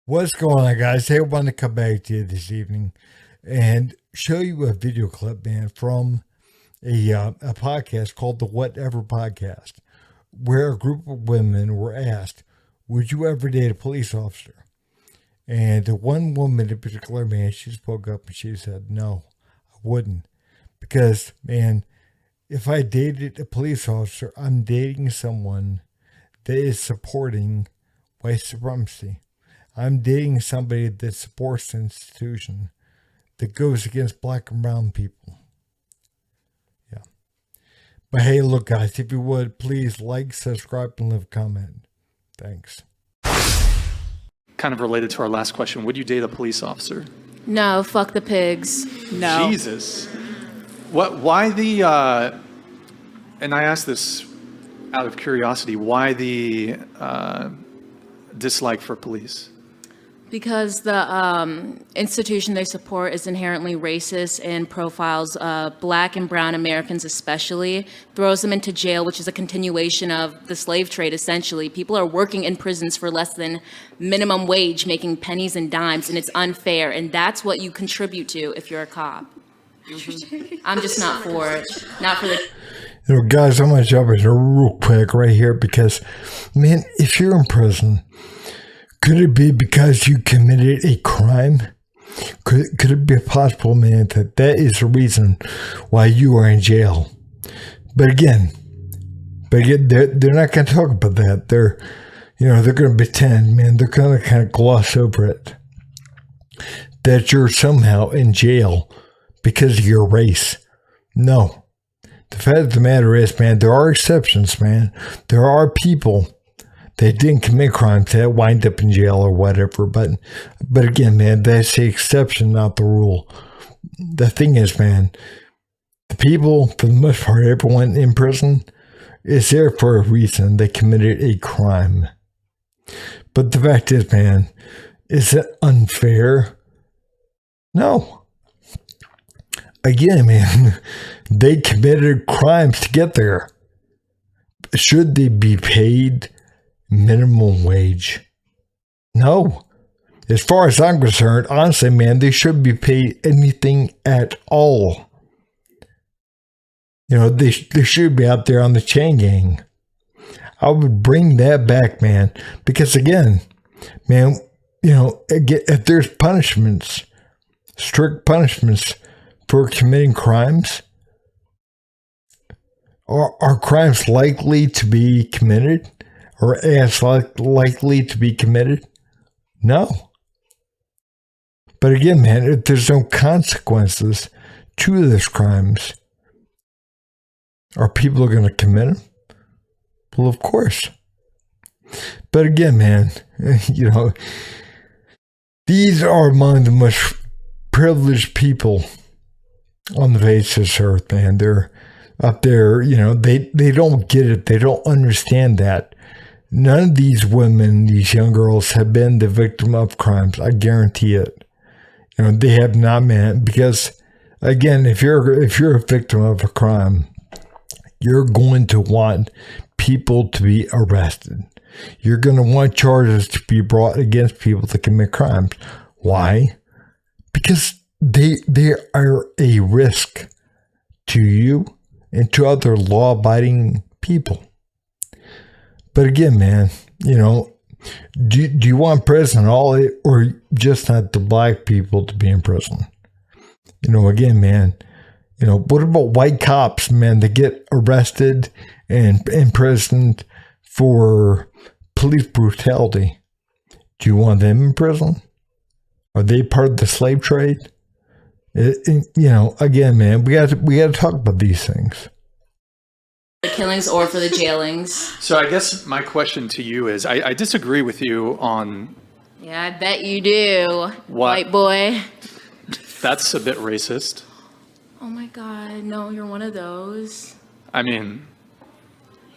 What's going on, guys? Hey, I want to come back to you this evening and show you a video clip, man, from a podcast called the Whatever Podcast, where a group of women were asked, "Would you ever date a police officer?" And the one woman in particular, man, she spoke up and she said, "No, I wouldn't, because, man, if I dated a police officer, I'm dating someone that is supporting white supremacy. I'm dating somebody that supports the institution that goes against black and brown people." Yeah. But hey, look, guys, if you would, please like, subscribe, and leave a comment. Thanks. Kind of related to our last question, would you date a police officer? No, fuck the pigs. No. Jesus. Why the, and I ask this out of curiosity, why the dislike for police? Because the institution they support is inherently racist and profiles black and brown Americans especially, throws them into jail, which is a continuation of the slave trade, essentially. People are working in prisons for less than minimum wage, making pennies and dimes, and it's unfair, and that's what you contribute to if you're a cop. I'm just not for it. Not for the... You know, guys, I'm going to jump in real quick right here because, man, if you're in prison, could it be because you committed a crime? Could it be possible, man, that is the reason why you are in jail? But again, they're not going to talk about that. They're going to pretend, man, they're going to kind of gloss over it, that you're somehow in jail because of your race. No. The fact of the matter is, man, there are exceptions, man. There are people that didn't commit crimes that wind up in jail or whatever. But again, man, that's the exception, not the rule. The thing is, man, the people, for the most part, everyone in prison is there for a reason. They committed a crime. But the fact is, man, is it unfair? No. Again, man, they committed crimes to get there. Should they be paid minimum wage? No. As far as I'm concerned, honestly, man, they shouldn't be paid anything at all. They should be out there on the chain gang. I would bring that back, man, because again, man, if there's punishments, strict punishments for committing crimes, are crimes likely to be committed? Or as likely to be committed? No. But again, man, if there's no consequences to those crimes, are people going to commit them? Well, of course. But again, man, these are among the most privileged people on the face of this earth, man. They're up there, they don't get it. They don't understand that. None of these women, these young girls, have been the victim of crimes. I guarantee it. They have not, man. Because again, if you're a victim of a crime, you're going to want people to be arrested. You're going to want charges to be brought against people that commit crimes. Why? Because they are a risk to you and to other law-abiding people. But again, man, do you want prison all, or just not the black people to be in prison? Again, man, what about white cops, man, that get arrested and imprisoned for police brutality? Do you want them in prison? Are they part of the slave trade? Again, man, we got to talk about these things. The killings or for the jailings. So I guess my question to you is, I disagree with you on... Yeah, I bet you do, what? White boy. That's a bit racist. Oh my God, no, you're one of those. I mean...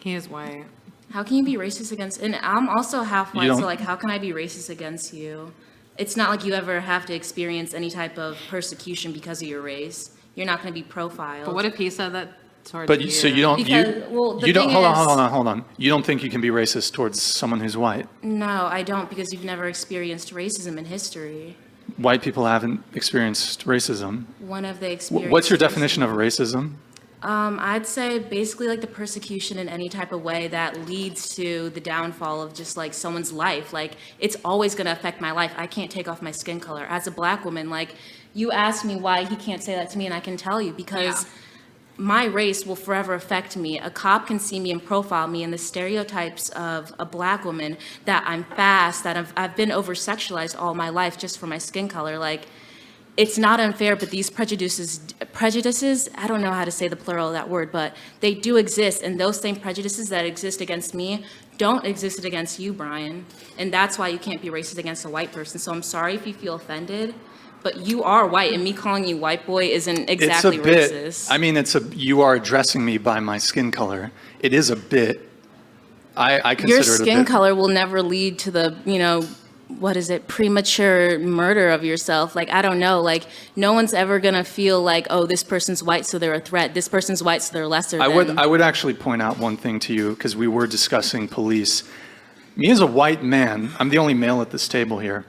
He is white. How can you be racist against... And I'm also half white, so how can I be racist against you? It's not like you ever have to experience any type of persecution because of your race. You're not going to be profiled. But what if he said that towards But you. so you don't, Because, well, the you don't, thing hold on. You don't think you can be racist towards someone who's white? No, I don't, because you've never experienced racism in history. White people haven't experienced racism. One of the experiences. What's your definition of racism? I'd say basically like the persecution in any type of way that leads to the downfall of just like someone's life. Like it's always going to affect my life. I can't take off my skin color. As a black woman, like you ask me why he can't say that to me, and I can tell you because my race will forever affect me. A cop can see me and profile me, and the stereotypes of a black woman, that I'm fast, that I've been over-sexualized all my life just for my skin color. Like, it's not unfair, but these prejudices, I don't know how to say the plural of that word, but they do exist, and those same prejudices that exist against me don't exist against you, Brian. And that's why you can't be racist against a white person. So I'm sorry if you feel offended, but you are white, and me calling you white boy isn't exactly racist. I mean, you are addressing me by my skin color. It is a bit. I consider Your it a bit. skin color will never lead to the, premature murder of yourself. Like, I don't know, like, no one's ever gonna feel like, oh, this person's white, so they're a threat. This person's white, so they're lesser than. I would actually point out one thing to you, because we were discussing police. Me as a white man, I'm the only male at this table here.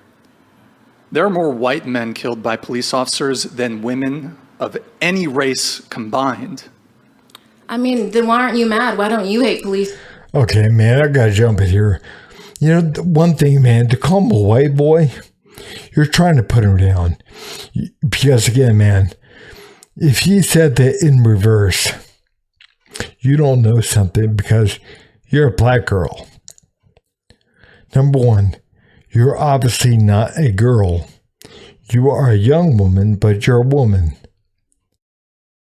There are more white men killed by police officers than women of any race combined. I mean, then why aren't you mad? Why don't you hate police? Okay, man, I gotta jump in here. One thing, man, to call him a white boy, you're trying to put him down. Because again, man, if he said that in reverse, you don't know something because you're a black girl. Number one, you're obviously not a girl. You are a young woman, but you're a woman.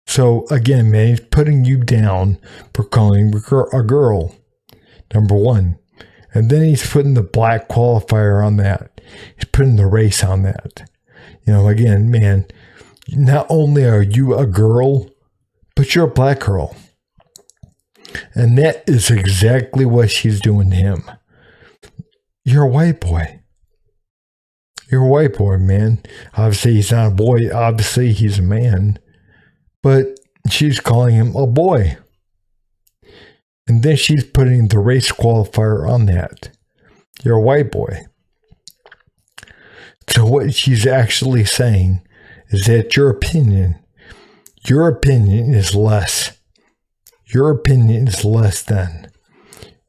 So again, man, he's putting you down for calling a girl. Number one. And then he's putting the black qualifier on that. He's putting the race on that. Again, man, not only are you a girl, but you're a black girl. And that is exactly what she's doing to him. You're a white boy. You're a white boy, man. Obviously, he's not a boy. Obviously, he's a man. But she's calling him a boy. And then she's putting the race qualifier on that. You're a white boy. So what she's actually saying is that your opinion is less. Your opinion is less than.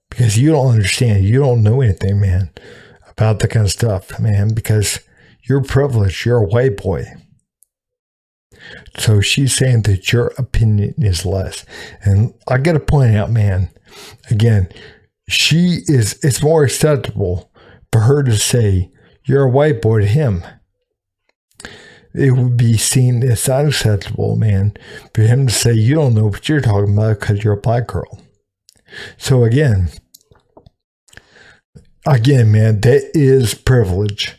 Because you don't understand. You don't know anything, man, about that kind of stuff, man, because you're privileged. You're a white boy. So she's saying that your opinion is less. And I got to point out, man, again, it's more acceptable for her to say, you're a white boy to him. It would be seen as unacceptable, man, for him to say, you don't know what you're talking about because you're a black girl. So again, man, that is privilege.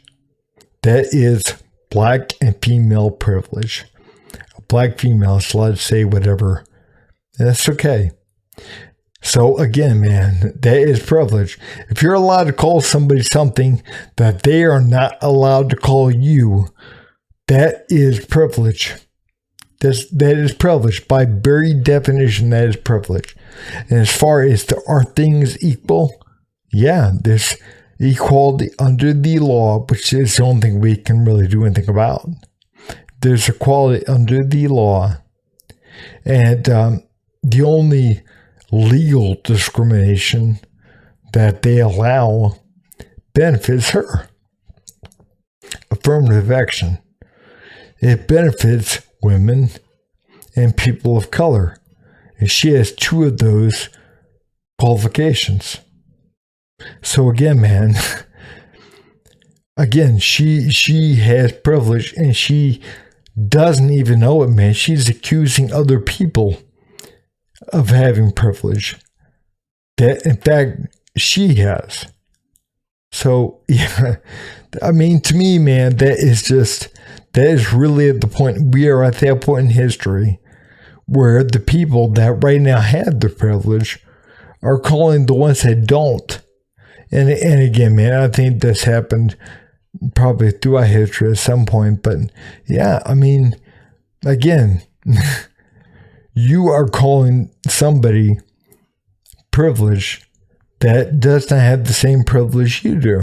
That is black and female privilege. A black female is allowed to say whatever. That's okay. So again, man, that is privilege. If you're allowed to call somebody something that they are not allowed to call you, that is privilege. That is privilege. By very definition, that is privilege. And as far as are things equal, yeah, there's equality under the law, which is the only thing we can really do anything about. There's equality under the law. And the only legal discrimination that they allow benefits her. Affirmative action. It benefits women and people of color. And she has two of those qualifications. So again, man, she has privilege and she doesn't even know it, man. She's accusing other people of having privilege that, in fact, she has. So, yeah, I mean, to me, man, that is really at the point, we are at that point in history where the people that right now have the privilege are calling the ones that don't. And again, man, I think this happened probably throughout history at some point. But yeah, I mean, again, you are calling somebody privileged that does not have the same privilege you do.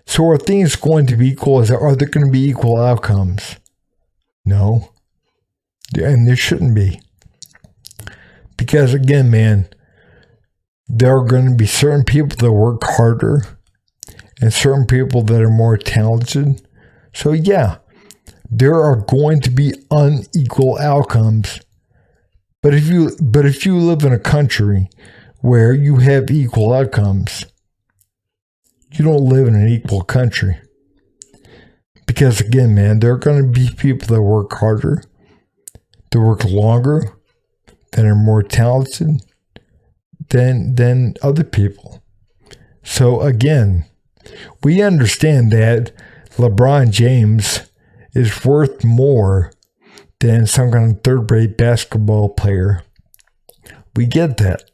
So are things going to be equal? Are there going to be equal outcomes? No. And there shouldn't be. Because again, man, there are going to be certain people that work harder and certain people that are more talented. So yeah, there are going to be unequal outcomes. But if you live in a country where you have equal outcomes, you don't live in an equal country. Because again, man, there are going to be people that work harder, that work longer, that are more talented than other people. So again, we understand that LeBron James is worth more than some kind of third-rate basketball player. We get that.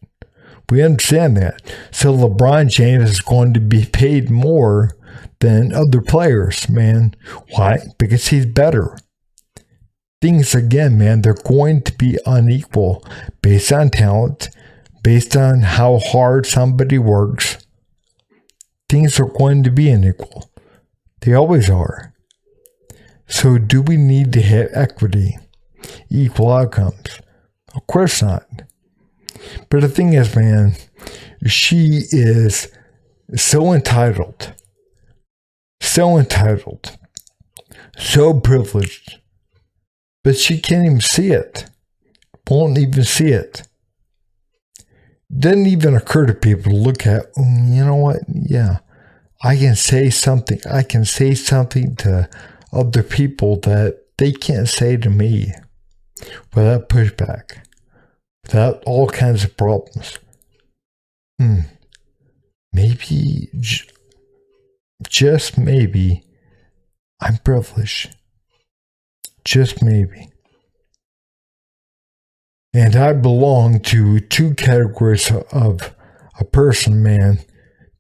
We understand that. So LeBron James is going to be paid more than other players, man. Why? Because he's better. Things, again, man, they're going to be unequal based on talent, based on how hard somebody works. Things are going to be unequal. They always are. So do we need to have equity, equal outcomes? Of course not. But the thing is, man, she is so entitled, so privileged, but she can't even see it. Won't even see it. Doesn't even occur to people to look at, you know what? Yeah, I can say something. I can say something to other people that they can't say to me without pushback, without all kinds of problems. Maybe, just maybe, I'm privileged. Just maybe. And I belong to two categories of a person, man,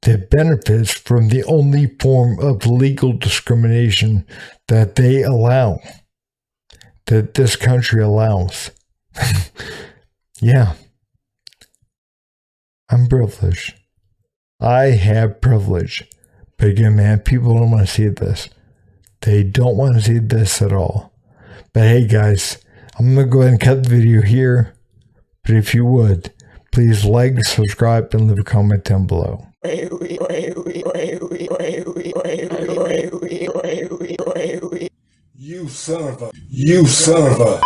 that benefits from the only form of legal discrimination that they allow, that this country allows. Yeah. I'm privileged. I have privilege. But again, man, people don't want to see this. They don't want to see this at all. But hey, guys, I'm going to go ahead and cut the video here. But if you would, please like, subscribe, and leave a comment down below. You son of a